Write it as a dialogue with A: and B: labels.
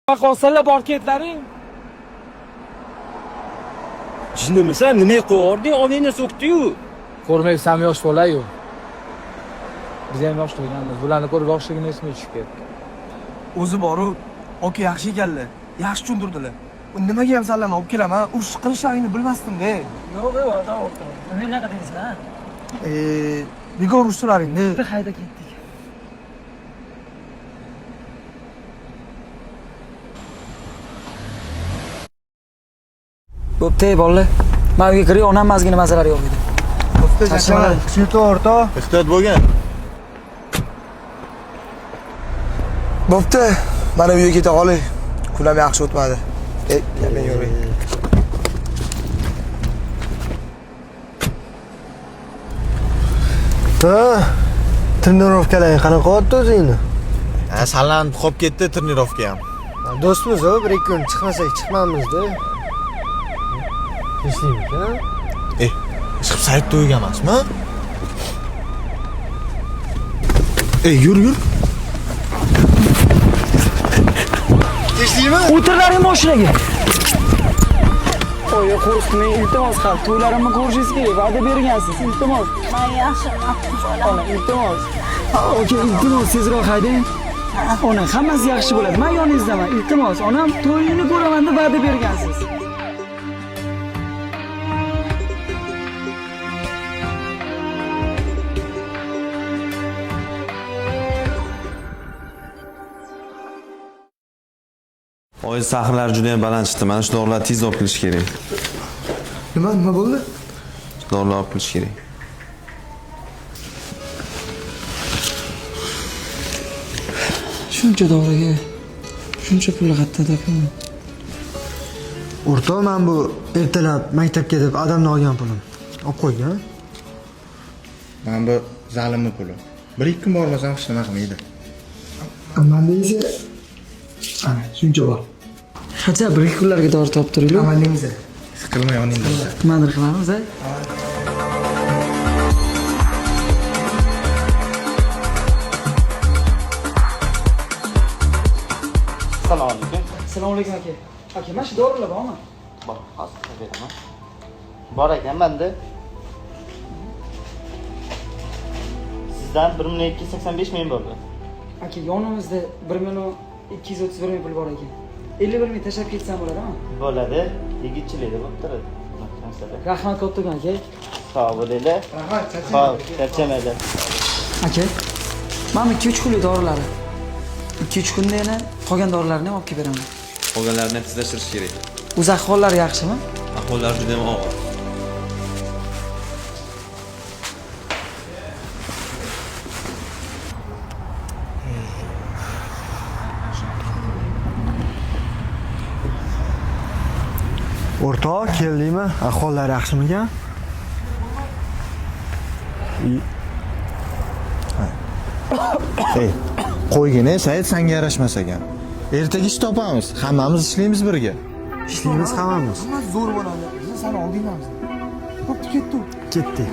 A: Qolsalar bor ketlaring.
B: Jinimisan nima qo'yording? Ovingni so'kdi-yu.
A: Ko'rmaysam yosh bola-yu. Biz ham yosh to'yganmiz. Bularni ko'rib yoshligini esimga tushib ketdi.
C: O'zi boru, oka yaxshi ekanlar. Yaxshi tushuntirdilar. Nimaga ham sizlarni olib kelaman? Urush qilishlaringni bilmasdim-da.
D: Yo'q, nima unaqa deysiz, ha?
C: Nega urushlaringni?
D: Bir hayda ketdik. Bo'pti, bolalar. Men uyga kirib, onam mazgina masalar yo'q edi.
C: Bo'pti, chaqalar. Tushunto o'rta.
B: Ehtiyot bo'lgan.
C: Bo'pti. Mana uyga keta qolay. Kunim yaxshi o'tmadi. Men yuray.
E: Trenirovkalar qanaqa o'tdi o'zingni?
B: Salanib qolib ketdi trenirovka ham.
E: Do'stmiz, bir-ikki kun chiqmasak chiqmamizda. Ishlaymiz-a?
B: Chiqib sayt to'ygan emasmi? Yur.
C: Ishlaymi?
D: O'tirlaring mashinaga. Oya, qo'rqitmang, iltimos, xalq. To'ylarimni ko'rishingiz kerak. Va'da bergansiz, iltimos.
F: Men yaxshi
D: Ona, iltimos. Oka, iltimos, tezroq haydang. Ona, hammasi yaxshi bo'ladi. Men yoningizdaman. Iltimos, onam to'yini ko'raman deb va'da bergansiz.
G: Oy sahrlar juda ham baland chiqdi. Mana shu dorilarni tez olib kelish kerak.
C: Nima bo'ldi?
G: Dorilarni olib kelish kerak.
D: Shuncha doriga shuncha pul qattada pul.
E: O'rta, men bu ertalab maktabga deb odamni olgan pulim. Olib qo'ygan.
B: Mana bu zalimni puli. 1-2 kun bormasam hech nima qilmaydi.
C: Manda esa ana shuncha bor.
D: Qancha bir kunlarga dori topib turinglar.
C: Amalingizda.
B: Siqilmay yoningda.
D: Nimadir qilamiz, a?
A: Assalomu alaykum.
D: Assalomu alaykum aka. Aka, mana shu dorilar bormi?
A: Bor, hozir beraman. Bor ekan menda. Sizdan 1.285 ming bo'ldi.
D: Aka, yonimizda 1.231 ming pul bor ekan. 51 ming tashlab ketsam bo'ladimi?
A: Bo'ladi. Yigitchilikda bo'lib turadi.
D: Rahmat kattakon aka.
A: Sog' bo'linglar.
C: Rahmat,
A: Xo'p, charchamaydi.
D: Aka, mana 2-3 kunlik dorilari. 2-3 kunda yana qolgan dorilarni ham olib kelib beraman.
G: Qolganlarini tezlashtirish kerak.
D: O'z ahvollari yaxshimi?
G: Ahvollari juda ham og'ir.
E: O'rta, keldingmi? Ahvollari yaxshimikan?
B: Qo'ygin, Said senga yarashmas ekan. Ertaga ish topamiz. Hammamiz ishlaymiz birga.
E: Ishlaymiz hammamiz.
C: Hamma zo'r bo'ladi. Biz seni oldingamiz. Bo'pti, ketdik.
E: Ketdik.